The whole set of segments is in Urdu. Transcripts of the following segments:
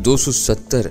270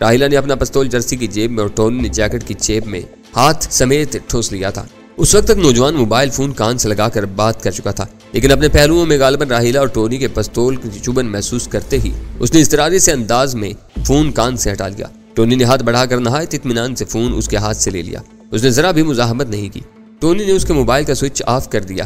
راہیلا نے اپنا پستول جرسی کی جیب میں اور ٹونی نے جیکٹ کی جیب میں ہاتھ سمیت ٹھوس لیا تھا۔ اس وقت تک نوجوان موبائل فون کان سے لگا کر بات کر چکا تھا، لیکن اپنے پہلوؤں میں غالباً راہیلا اور ٹونی کے پستول کی چبھن محسوس کرتے ہی اس نے اضطراری سے انداز میں فون کان سے ہٹا لیا۔ ٹونی نے ہاتھ بڑھا کر نہایت اطمینان سے فون اس کے ہاتھ سے لے لیا۔ اس نے ذرا بھی مزاحمت نہیں کی۔ ٹونی نے اس کے موبائل کا سوئچ آف کر دیا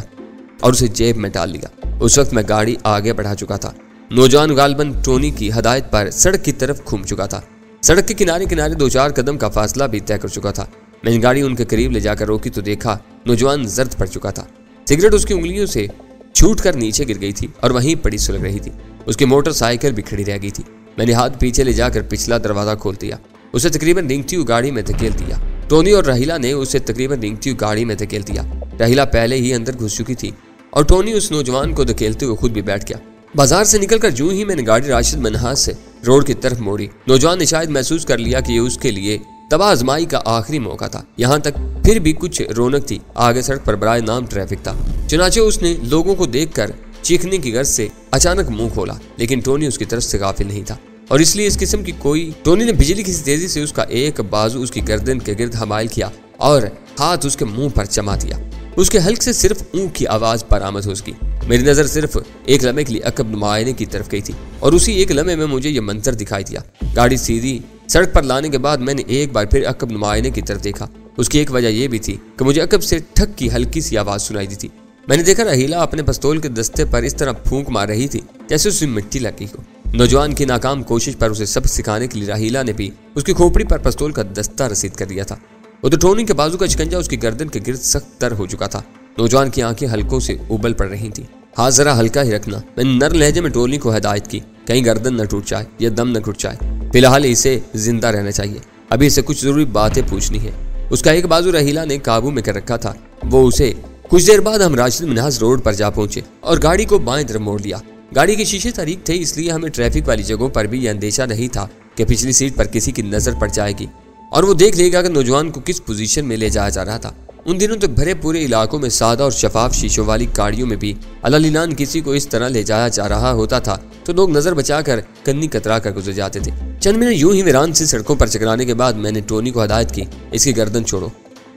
اور اسے جیب میں ڈال لیا۔ اس وقت میں گاڑی آگے بڑھا چکا تھا۔ نوجوان غالباً ٹونی کی ہدایت پر سڑک کی طرف گھوم چکا تھا۔ سڑک کے کنارے کنارے 2-4 قدم کا فاصلہ بھی طے کر چکا تھا۔ میں نے گاڑی ان کے قریب لے جا کر روکی تو دیکھا نوجوان زرد پڑ چکا تھا۔ سگریٹ اس کی انگلیوں سے چھوٹ کر نیچے گر گئی تھی اور وہیں پڑی سلگ رہی تھی۔ اس کی موٹر سائیکل بھی کھڑی رہ گئی تھی۔ میں نے ہاتھ پیچھے لے جا کر پچھلا دروازہ کھول دیا، اسے تقریباً رینگتی ہوئی گاڑی میں دھکیل دیا۔ ٹونی اور راہیلا نے اسے تقریباً رینگتی ہوئی گاڑی میں دھکیل دیا۔ راہیلا پہلے ہی اندر گھس چکی تھی اور ٹونی اس نوجوان کو دھکیلتے ہوئے خود بھی بیٹھ گیا۔ بازار سے نکل کر جوں ہی میں نے گاڑی راشد منہاس سے روڈ کی طرف موڑی۔ نوجوان نے شاید محسوس کر لیا کہ یہ اس کے لیے تباہ آزمائی کا آخری موقع تھا۔ یہاں تک پھر بھی کچھ رونق تھی، آگے سڑک پر برائے نام ٹریفک تھا۔ چنانچہ اس نے لوگوں کو دیکھ کر چیخنے کی غرض سے اچانک منہ کھولا، لیکن ٹونی اس کی طرف سے غافل نہیں تھا اور اس لیے اس قسم کی کوئی ٹونی نے بجلی کی تیزی سے اس کا ایک بازو اس کی گردن کے گرد حمائل کیا اور ہاتھ اس کے منہ پر جما دیا۔ اس کے حلق سے صرف اون کی آواز برآمد ہو سکی۔ میری نظر صرف ایک لمحے کے لیے عقب نمائنے کی طرف گئی تھی اور اسی ایک لمحے میں مجھے یہ منظر دکھائی دیا۔ گاڑی سیدھی سڑک پر لانے کے بعد میں نے ایک بار پھر عقب نمائنے کی طرف دیکھا۔ اس کی ایک وجہ یہ بھی تھی کہ مجھے عقب سے ٹھک کی ہلکی سی آواز سنائی دی تھی۔ میں نے دیکھا راہیلا اپنے پستول کے دستے پر اس طرح پھونک مار رہی تھی جیسے اسے مٹی لگ گئی ہو۔ نوجوان کی ناکام کوشش پر اسے سبق سکھانے کے لیے راہیلا نے بھی اس کی کھوپڑی پر پستول کا دستہ رسید کر دیا تھا۔ ادھر ٹونی کے بازو کا شکنجہ اس کی گردن کے گرد سخت تر ہو چکا تھا۔ نوجوان کی آنکھیں حلقوں سے ابل پڑ رہی تھیں۔ ہاتھ ذرا ہلکا ہی رکھنا، میں نے نرم لہجے میں ٹونی کو ہدایت کی، کہیں گردن نہ ٹوٹ جائے یا دم نہ گھٹ جائے۔ فی الحال اسے زندہ رہنا چاہیے، ابھی اسے کچھ ضروری باتیں پوچھنی ہے۔ اس کا ایک بازو راہیلا نے قابو میں کر رکھا تھا۔ وہ اسے کچھ دیر بعد ہم راشد منہاس روڈ پر جا پہنچے اور گاڑی کو بائیں طرف موڑ لیا۔ گاڑی کے شیشے تاریک تھے، اس لیے ہمیں ٹریفک والی جگہوں پر بھی یہ اندیشہ نہیں تھا کہ پچھلی سیٹ پر کسی کی نظر پڑ جائے گی اور وہ دیکھ لے گا کہ نوجوان کو کس پوزیشن میں لے جایا جا رہا تھا۔ ان دنوں تو بھرے پورے علاقوں میں سادہ اور شفاف شیشوں والی گاڑیوں میں بھی علالان کسی کو اس طرح لے جایا جا رہا ہوتا تھا تو لوگ نظر بچا کر کنی کترا کر گزر جاتے تھے۔ چند منٹ یوں ہی ویران سی سڑکوں پر چکرانے کے بعد میں نے ٹونی کو ہدایت کی، اس کی گردن چھوڑو،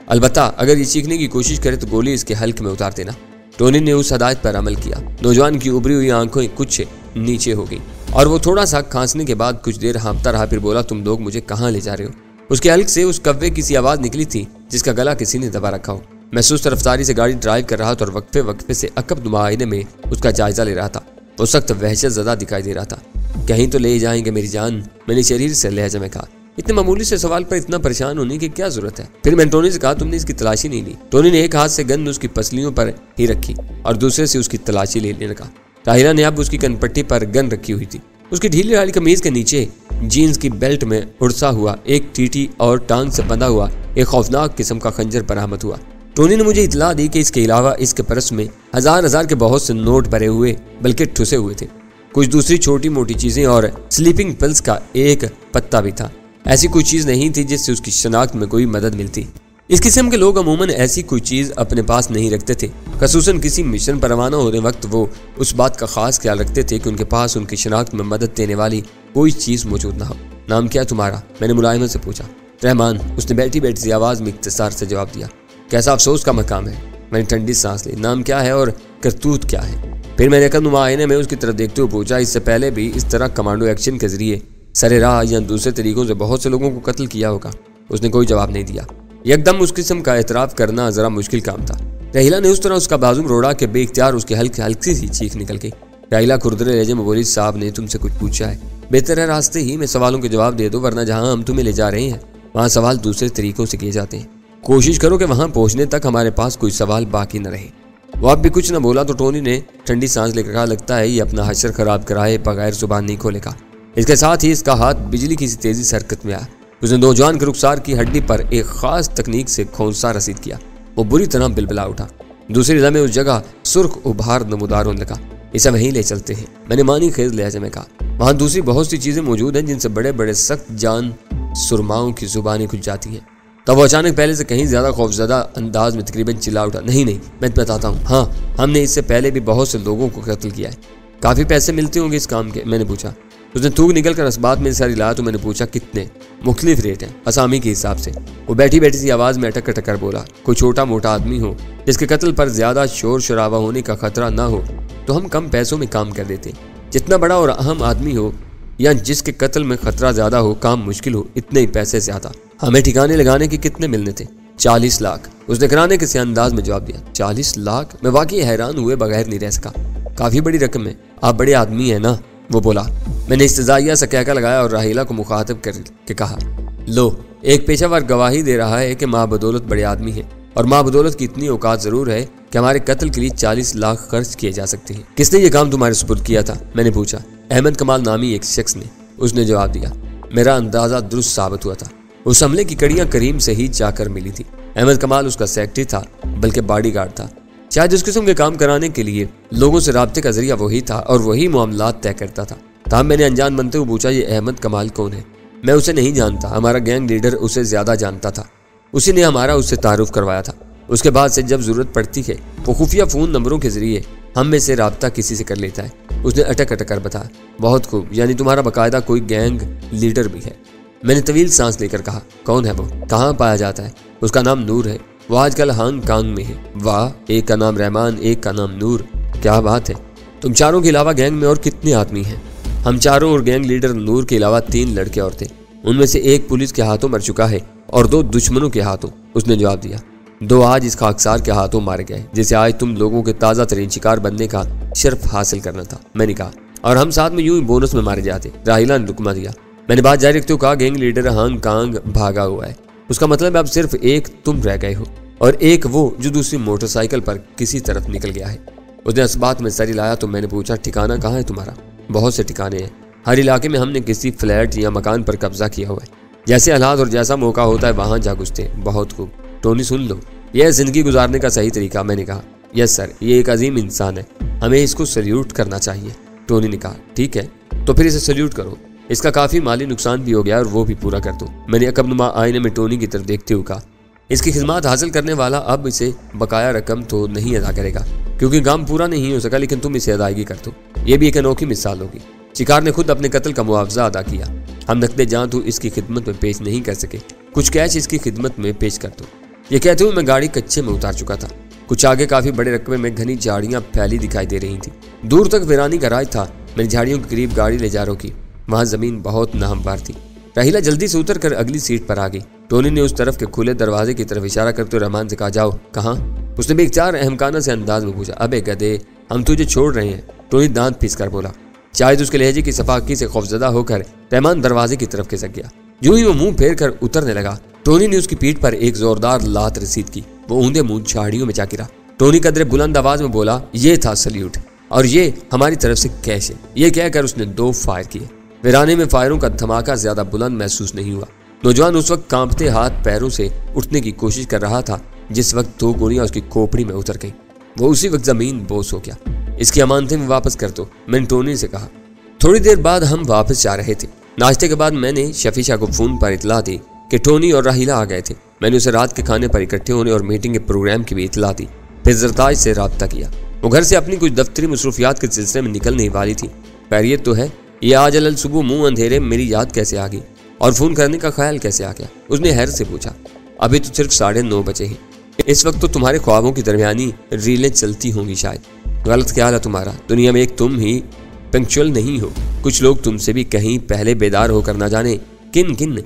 البتہ اگر یہ چیخنے کی کوشش کرے تو گولی اس کے حلق میں اتار دینا۔ ٹونی نے اس ہدایت پر عمل کیا۔ نوجوان کی ابری ہوئی آنکھیں کچھ نیچے ہو گئی اور وہ تھوڑا سا کھانسنے کے بعد کچھ دیر ہانپتا رہا، پھر بولا، تم لوگ مجھے کہاں لے جا رہے ہو؟ اس کے حلق سے اس کوے کی سی آواز نکلی تھی جس کا گلا کسی نے دبا رکھا ہو۔ میں سست رفتاری سے گاڑی ڈرائیو کر رہا تھا اور وقفے وقفے سے عقب نمائنے میں اس کا جائزہ لے رہا تھا۔ وہ سخت وحشت زدہ دکھائی دے رہا تھا۔ کہیں تو لے جائیں گے میری جان، میں نے شریر سے لہجے میں کہا۔ اتنے معمولی سے سوال پر اتنا پریشان ہونے کی کیا ضرورت ہے؟ پھر میں ٹونی سے کہا، تم نے اس کی تلاشی نہیں لی؟ ٹونی نے ایک ہاتھ سے گن اس کی پسلیوں پر ہی رکھی اور دوسرے سے اس کی تلاشی لینے لگا۔ راہیلا نے اب اس کی کن پٹی پر گن رکھی ہوئی تھی۔ اس کی ڈھیلی ڈھالی قمیض کے نیچے جینز کی بیلٹ میں اڑسا ہوا ایک ٹیٹی اور ٹانگ سے بندھا ہوا ایک خوفناک قسم کا خنجر برآمد ہوا۔ ٹونی نے مجھے اطلاع دی کہ اس کے علاوہ اس کے پرس میں ہزار کے بہت سے نوٹ بھرے ہوئے بلکہ ٹھسے ہوئے تھے، کچھ دوسری چھوٹی موٹی چیزیں اور سلیپنگ پلس کا ایک پتا بھی تھا۔ ایسی کوئی چیز نہیں تھی جس سے اس کی شناخت میں کوئی مدد ملتی۔ اس قسم کے لوگ عموماً ایسی کوئی چیز اپنے پاس نہیں رکھتے تھے، خصوصاً کسی مشن پر روانہ ہونے وقت وہ اس بات کا خاص خیال رکھتے تھے کہ ان کے پاس ان کی شناخت میں مدد دینے والی کوئی چیز موجود نہ ہو۔ نام کیا تمہارا؟ میں نے ملائمت سے پوچھا۔ رحمان، اس نے بیٹھی سی آواز میں اختصار سے جواب دیا۔ کیسا افسوس کا مقام ہے، میں نے ٹھنڈی سانس لی۔ نام کیا ہے اور کرتوت کیا ہے؟ پھر میں نے عقل نمائنے میں اس کی طرف دیکھتے ہوئے پوچھا۔ اس سے پہلے بھی اس طرح کمانڈو ایکشن کے ذریعے سر راہ یا دوسرے طریقوں سے بہت سے لوگوں کو قتل کیا ہوگا؟ اس نے کوئی جواب نہیں دیا۔ یکدم اس قسم کا اعتراف کرنا ذرا مشکل کام تھا۔ راہیلا نے اس طرح اس کا بازو روڑا کہ بے اختیار اس کے ہلکی سی چیخ نکل گئی۔ راہیلا کھردرے لہجے میں بولی، صاحب نے تم سے کچھ پوچھا ہے؟ بہتر ہے راستے ہی میں سوالوں کے جواب دے دو، ورنہ جہاں ہم تمہیں لے جا رہے ہیں وہاں سوال دوسرے طریقوں سے کیے جاتے ہیں۔ کوشش کرو کہ وہاں پہنچنے تک ہمارے پاس کوئی سوال باقی نہ رہے۔ وہ اب بھی کچھ نہ بولا تو ٹونی نے ٹھنڈی سانس لے کر کہا، لگتا ہے یہ اپنا حشر خراب کرائے بغیر زبان نہیں کھولے گا۔ اس کے ساتھ ہی اس کا ہاتھ بجلی کی سی تیزی سے حرکت میں آیا۔ اس نے نوجوان کے رخسار کی ہڈی پر ایک خاص تکنیک سے کھونسا رسید کیا۔ وہ بری طرح بلبلا اٹھا۔ دوسری لمحے اس جگہ سرخ ابھار نمودار ہونے لگا۔ اسے وہیں لے چلتے ہیں، میں نے معنی خیز لہجے میں کہا۔ وہاں دوسری بہت سی چیزیں موجود ہیں جن سے بڑے بڑے سخت جان سرماؤں کی زبانیں کھل جاتی ہیں۔ تب وہ اچانک پہلے سے کہیں زیادہ خوفزدہ انداز میں تقریباً چلا اٹھا، نہیں میں بتاتا ہوں، ہاں ہم نے اس سے پہلے بھی بہت سے لوگوں کو قتل کیا ہے۔ کافی پیسے ملتے ہوں گے اس کام کے؟ میں نے پوچھا۔ اس نے تھوک نکل کر اسباب میں ساری لایا تو میں نے پوچھا کتنے؟ مختلف ریٹ ہیں اسامی کے حساب سے۔ وہ بیٹھی بیٹھی سی آواز میں اٹک اٹک کر بولا، کوئی چھوٹا موٹا آدمی ہو جس کے قتل پر زیادہ شور شرابہ ہونے کا خطرہ نہ ہو تو ہم کم پیسوں میں کام کر دیتے، جتنا بڑا اور اہم آدمی ہو یا جس کے قتل میں خطرہ زیادہ ہو، کام مشکل ہو، اتنے ہی پیسے زیادہ۔ ہمیں ٹھکانے لگانے کے کتنے ملنے تھے؟ 40 لاکھ۔ اس نے کرانے کے سے انداز میں جواب دیا۔ 40 لاکھ؟ میں واقعی حیران ہوئے بغیر نہیں رہ سکا۔ کافی بڑی رقم ہے، آپ بڑے آدمی ہیں نا، وہ بولا۔ میں نے استزائیہ سے کہکا لگایا اور راہیلہ کو مخاطب کر کے کہا، لو، ایک پیشہ ور گواہی دے رہا ہے کہ ماں بدولت بڑے آدمی ہیں، اور ماں بدولت کی اتنی اوقات ضرور ہے کہ ہمارے قتل کے لیے 40 لاکھ خرچ کیے جا سکتے ہیں۔ کس نے یہ کام تمہارے سپرد کیا تھا؟ میں نے پوچھا۔ احمد کمال نامی ایک شخص نے، اس نے جواب دیا۔ میرا اندازہ درست ثابت ہوا تھا۔ اس حملے کی کڑیاں کریم سے ہی جا کر ملی تھی۔ احمد کمال اس کا سیکرٹری تھا، بلکہ باڈی گارڈ تھا۔ شاید اس قسم کے کام کرانے کے لیے لوگوں سے رابطے کا ذریعہ وہی تھا اور وہی معاملات طے کرتا تھا۔ تاہم میں نے انجان بنتے ہوئے پوچھا، یہ احمد کمال کون ہے؟ میں اسے نہیں جانتا، ہمارا گینگ لیڈر اسے زیادہ جانتا تھا، اسی نے ہمارا اس سے تعارف کروایا تھا۔ اس کے بعد سے جب ضرورت پڑتی ہے وہ خفیہ فون نمبروں کے ذریعے ہم میں سے رابطہ کسی سے کر لیتا ہے۔ اس نے اٹک اٹک کر بتایا۔ بہت خوب، یعنی تمہارا باقاعدہ کوئی گینگ لیڈر بھی ہے؟ میں نے طویل سانس لے کر کہا۔ کون ہے وہ؟ کہاں پایا جاتا ہے؟ اس کا نام نور ہے، وہ آج کل ہانگ کانگ میں ہے۔ واہ، ایک کا نام رحمان، ایک کا نام نور، کیا بات ہے۔ تم چاروں کے علاوہ گینگ میں اور کتنے آدمی ہیں؟ ہم چاروں اور گینگ لیڈر نور کے علاوہ 3 لڑکے اور تھے، ان میں سے ایک پولیس کے ہاتھوں مر چکا ہے اور 2 دشمنوں کے ہاتھوں، اس نے جواب دیا۔ 2 آج اس خاکسار کے ہاتھوں مارے گئے جسے آج تم لوگوں کے تازہ ترین شکار بننے کا شرف حاصل کرنا تھا، میں نے کہا، اور ہم ساتھ میں یوں ہی بونس میں مارے جاتے۔ راہیلہ نے رکما دیا۔ میں نے بات جاری رکھتے ہوئے کہا، گینگ لیڈر ہانگ کانگ بھاگا ہوا ہے، اس کا مطلب اب صرف ایک تم رہ گئے ہو اور ایک وہ جو دوسری موٹر سائیکل پر کسی طرف نکل گیا ہے۔ اس نے اس بات میں سری لایا تو میں نے پوچھا، ٹھکانہ کہاں ہے تمہارا؟ بہت سے ٹھکانے ہیں، ہر علاقے میں ہم نے کسی فلیٹ یا مکان پر قبضہ کیا ہوا ہے، جیسے حالات اور جیسا موقع ہوتا ہے وہاں جا گھستے۔ بہت خوب، ٹونی سن لو، یہ زندگی گزارنے کا صحیح طریقہ، میں نے کہا۔ یس سر، یہ ایک عظیم انسان ہے، ہمیں اس کو سلیوٹ کرنا چاہیے۔ ٹونی نے کہا، ٹھیک ہے تو پھر اسے سلیوٹ کرو، اس کا کافی مالی نقصان بھی ہو گیا اور وہ بھی پورا کر دو۔ میں نے عقب نما آئینے میں ٹونی کی طرف دیکھتے ہوئے کہا، اس کی خدمات حاصل کرنے والا اب اسے بقایا رقم تو نہیں ادا کرے گا کیونکہ کام پورا نہیں ہو سکا، لیکن تم اسے ادائیگی کر دو، یہ بھی ایک انوکھی مثال ہوگی۔ شکار نے خود اپنے قتل کا معاوضہ ادا کیا، ہم نقد جان تو اس کی خدمت میں پیش نہیں کر سکے، کچھ کیش اس کی خدمت میں پیش کر دو۔ یہ کہتے ہوئے میں گاڑی کچے میں اتار چکا تھا، کچھ آگے کافی بڑے رقبے میں گھنی جھاڑیاں پھیلی دکھائی دے رہی تھیں، دور تک ویرانی کا راج تھا۔ میں نے جھاڑیوں کے قریب گاڑی لے جا روکی، وہاں زمین بہت ناہموار تھی۔ راہیلہ جلدی سے اتر کر اگلی سیٹ پر آ گئی۔ ٹونی نے اس طرف کے کھلے دروازے کی طرف اشارہ کرتے ہوئے رحمان سے کہا، جاؤ۔ کہاں؟ اس نے بھی ایک چار احمقانہ سے انداز میں پوچھا۔ ابے گدے، ہم تجھے چھوڑ رہے ہیں، ٹونی دانت پیس کر بولا۔ شاید اس کے لہجے کی صفاقی سے خوفزدہ ہو کر رحمان دروازے کی طرف کھسک گیا۔ جو ہی وہ منہ پھیر کر اترنے لگا، ٹونی نے اس کی پیٹھ پر ایک زوردار لات رسید کی، وہ اوندے منہ جھاڑیوں میں جا گرا۔ ٹونی قدرے بلند آواز میں بولا، یہ تھا سلیوٹ اور یہ ہماری طرف سے کیش ہے۔ یہ کہہ کر اس نے 2 فائر کیے۔ ویرانے میں فائروں کا دھماکہ زیادہ بلند محسوس نہیں ہوا۔ نوجوان اس وقت کانپتے ہاتھ پیروں سے اٹھنے کی کوشش کر رہا تھا جس وقت 2 گولیاں اس کی کھوپڑی میں اتر گئیں۔ وہ اسی وقت زمین بوس ہو گیا۔ اس کی امانتیں میں واپس کر دو، میں نے ٹونی سے کہا۔ تھوڑی دیر بعد ہم واپس جا رہے تھے۔ ناشتے کے بعد میں نے شفیشہ کو فون پر اطلاع دی کہ ٹونی اور راہیلہ آ گئے تھے۔ میں نے اسے رات کے کھانے پر اکٹھے ہونے اور میٹنگ کے پروگرام کی بھی اطلاع دی، پھر زرتاج سے رابطہ کیا۔ وہ گھر سے اپنی کچھ دفتری مصروفیات کے سلسلے میں نکلنے والی تھی۔ خیریت تو ہے؟ یہ آج الل صبح منہ اندھیرے میری یاد کیسے آ گئی اور فون کرنے کا خیال کیسے آ گیا؟ اس نے حیرت سے پوچھا۔ ابھی تو صرف 9:30 بجے ہیں، اس وقت تو تمہارے خوابوں کی درمیانی ریلیں چلتی ہوں گی شاید۔ غلط خیال ہے تمہارا، دنیا میں ایک تم ہی پنکچوئل نہیں ہو، کچھ لوگ تم سے بھی کہیں پہلے بیدار ہو کر نہ جانے کن کن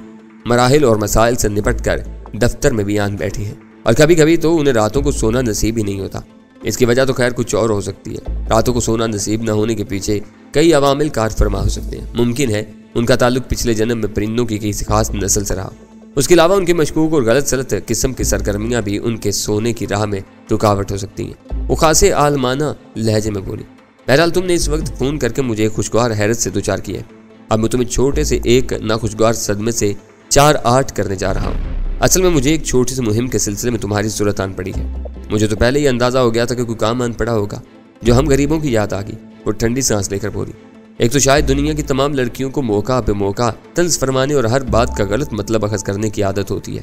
مراحل اور مسائل سے نپٹ کر دفتر میں بھی آن بیٹھے ہیں، اور کبھی کبھی تو انہیں راتوں کو سونا نصیب ہی نہیں ہوتا۔ اس کی وجہ تو خیر کچھ اور ہو سکتی ہے۔ راتوں کو سونا نصیب نہ ہونے کے پیچھے کئی عوامل کار فرما ہو سکتے ہیں۔ ممکن ہے ان کا تعلق پچھلے جنم میں پرندوں کی کسی خاص نسل سے رہا۔ اس کے علاوہ ان کے مشکوک اور غلط سلط قسم کی سرگرمیاں بھی ان کے سونے کی راہ میں رکاوٹ ہو سکتی ہیں۔ وہ خاصے عالمانہ لہجے میں بولی۔ بہرحال تم نے اس وقت فون کر کے مجھے ایک خوشگوار حیرت سے دوچار کیا ہے۔ اب میں تمہیں چھوٹے سے ایک ناخوشگوار صدمے سے 4-8 کرنے جا رہا ہوں۔ اصل میں مجھے ایک چھوٹی سی مہم کے سلسلے میں تمہاری ضرورت آن پڑی ہے۔ مجھے تو پہلے ہی اندازہ ہو گیا تھا کہ کوئی کام آن پڑا ہوگا۔ جو ہم غریبوں کی یاد آ گئی، وہ ٹھنڈی سانس لے کر بولی۔ ایک تو شاید دنیا کی تمام لڑکیوں کو موقع بے موقع طنز فرمانے اور ہر بات کا غلط مطلب اخذ کرنے کی عادت ہوتی ہے۔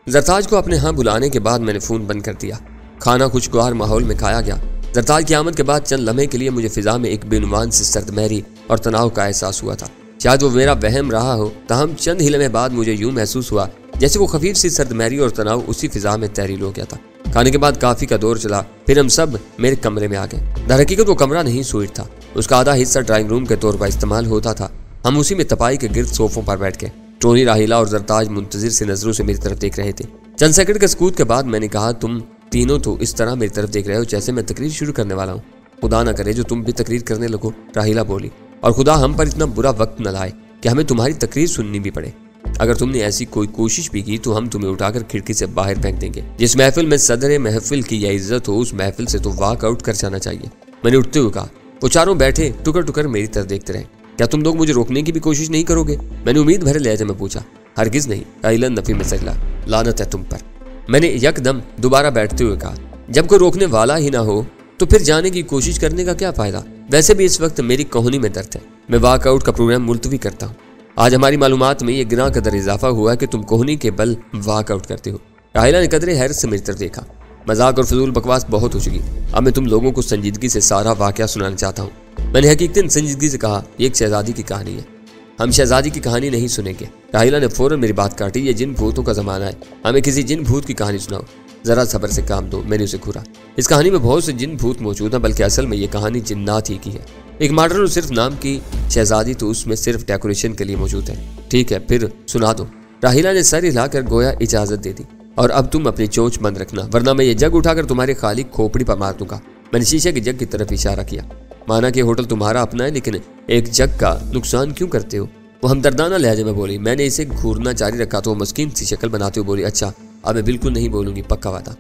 زرتاج کو اپنے ہاں بلانے کے بعد میں نے فون بند کر دیا۔ کھانا خوشگوار ماحول میں کھایا گیا۔ زرتاج کی آمد کے بعد چند لمحے کے لیے مجھے فضا میں ایک بے عنوان سے سرد مہری اور تناؤ کا احساس ہوا تھا۔ شاید وہ میرا وہم رہا ہو، تاہم چند ہی لمحے بعد مجھے یوں محسوس ہوا جیسے وہ خفیف سی سردمہری اور تناؤ اسی فضا میں تحلیل ہو گیا تھا۔ کھانے کے بعد کافی کا دور چلا، پھر ہم سب میرے کمرے میں آ گئے۔ در حقیقت وہ کمرہ نہیں سوئٹ تھا، اس کا آدھا حصہ ڈرائنگ روم کے طور پر استعمال ہوتا تھا۔ ہم اسی میں تپائی کے گرد صوفوں پر بیٹھ گئے۔ ٹونی، راہیلہ اور زرتاج منتظر سی نظروں سے میری طرف دیکھ رہے تھے۔ چند سیکنڈ کے سکوت کے بعد میں نے کہا، تم تینوں تو اس طرح میری طرف دیکھ رہے ہو جیسے میں تقریر شروع کرنے والا ہوں۔ خدا نہ کرے جو تم بھی تقریر کرنے لگو، راہیلہ بولی، اور خدا ہم پر اتنا برا وقت نہ لائے کہ ہمیں تمہاری تقریر سننی بھی پڑے۔ اگر تم نے ایسی کوئی کوشش بھی کی تو ہم تمہیں اٹھا کر کھڑکی سے باہر پھینک دیں گے۔ جس محفل میں صدر محفل کی یہ عزت ہو، اس محفل سے تو واک آؤٹ کر جانا چاہیے۔ میں نے اٹھتے ہوئے کہا۔ وہ چاروں بیٹھے ٹکر ٹکر میری طرف دیکھتے رہے۔ کیا تم لوگ مجھے روکنے کی بھی کوشش نہیں کرو گے؟ میں نے امید بھرے لہجے میں پوچھا۔ ہرگز نہیں، راہیلہ نفی میں سہلا، لعنت ہے تم پر۔ میں نے یک دم دوبارہ بیٹھتے ہوئے کہا، جب کوئی روکنے والا ہی نہ ہو تو پھر جانے کی کوشش کرنے کا کیا فائدہ؟ ویسے بھی اس وقت میری کوہنی میں درد ہے، میں واک آؤٹ کا پروگرام ملتوی کرتا ہوں۔ آج ہماری معلومات میں یہ گراں قدر اضافہ ہوا ہے کہ تم کوہنی کے بل واک آؤٹ کرتے ہو۔ راہیلہ نے قدرے حیرت سے میری طرف دیکھا۔ مذاق اور فضول بکواس بہت ہو چکی، اب میں تم لوگوں کو سنجیدگی سے سارا واقعہ سنانا چاہتا ہوں۔ میں نے حقیقتاً سنجیدگی سے کہا، یہ ایک شہزادی کی کہانی ہے، ہم شہزادی کی کہانی نہیں سنیں گے۔ راہیلہ نے فوراً میری بات کاٹی، یہ جن بھوتوں کا زمانہ ہے، ہمیں کسی جن بھوت کی کہانی سناؤ، ذرا صبر سے کام دو۔ میں نے اسے گھورا۔ اس کہانی میں بہت سے جن بھوت موجود ہیں، بلکہ اصل میں یہ کہانی جنات ہی کی ہے۔ ایک ماڈرن اور صرف نام کی شہزادی تو اس میں صرف ڈیکوریشن کے لیے موجود ہے۔ ٹھیک ہے پھر سنا دو۔ راہیلہ نے سر ہلا کر گویا اجازت دے دی۔ اور اب تم اپنی چونچ بند رکھنا، ورنہ میں یہ جگ اٹھا کر تمہارے خالی کھوپڑی پر مار دوں گا۔ میں نے شیشے کی جگ کی طرف اشارہ کیا۔ مانا کہ ہوٹل تمہارا اپنا ہے، لیکن ایک جگ کا نقصان کیوں کرتے ہو؟ وہ ہمدردانہ لہجے میں بولی۔ میں نے اسے گھورنا جاری رکھا تو وہ مسکین سی شکل بناتے ہوئے بولی، اچھا اب میں بالکل نہیں بولوں گی، پکا وعدہ۔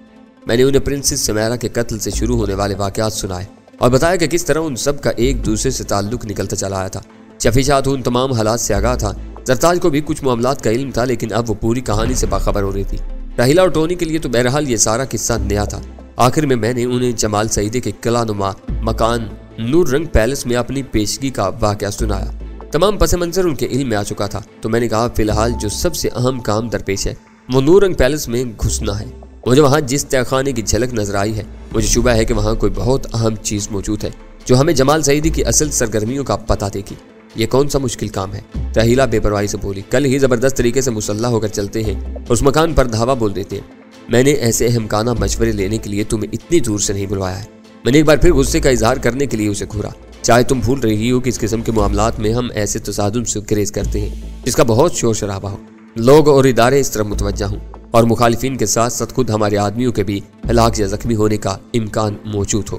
میں نے انہیں پرنسس سمیرا کے قتل سے شروع ہونے والے واقعات سنائے اور بتایا کہ کس طرح ان سب کا ایک دوسرے سے تعلق نکلتا چلا آیا تھا۔ شفیشات ان تمام حالات سے آگاہ تھا۔ زرتاج کو بھی کچھ معاملات کا علم تھا، لیکن اب وہ پوری کہانی سے باخبر ہو رہی تھی۔ راہیلہ اور ٹونی کے لیے تو بہرحال یہ سارا قصہ نیا تھا۔ آخر میں نے انہیں جمال سعیدے کے قلعہ نما مکان نور رنگ پیلس میں اپنی پیشگی کا واقعہ سنایا۔ تمام پس منظر ان کے علم میں آ چکا تھا، تو میں نے کہا، فی الحال جو سب سے اہم کام درپیش ہے وہ نور رنگ پیلس میں گھسنا ہے۔ مجھے وہاں جس تہہ خانے کی جھلک نظر آئی ہے، مجھے شبہ ہے کہ وہاں کوئی بہت اہم چیز موجود ہے جو ہمیں جمال سعیدی کی اصل سرگرمیوں کا پتہ دے گی۔ یہ کون سا مشکل کام ہے؟ راہیلہ بے پرواہی سے بولی۔ کل ہی زبردست طریقے سے مسلح ہو کر چلتے ہیں، اس مکان پر دھاوا بول دیتے ہیں۔ میں نے ایسے اہمکانہ مشورے لینے کے لیے تمہیں اتنی دور سے نہیں بلوایا ہے۔ میں نے ایک بار پھر غصے کا اظہار کرنے کے لیے اسے گھورا۔ چاہے تم بھول رہی ہو کہ اس قسم کے معاملات میں ہم ایسے تصادم سے گریز کرتے ہیں جس کا بہت شور شرابہ ہو، لوگ اور ادارے اس طرف متوجہ ہوں، اور مخالفین کے ساتھ ساتھ خود ہمارے آدمیوں کے بھی ہلاک یا زخمی ہونے کا امکان موجود ہو۔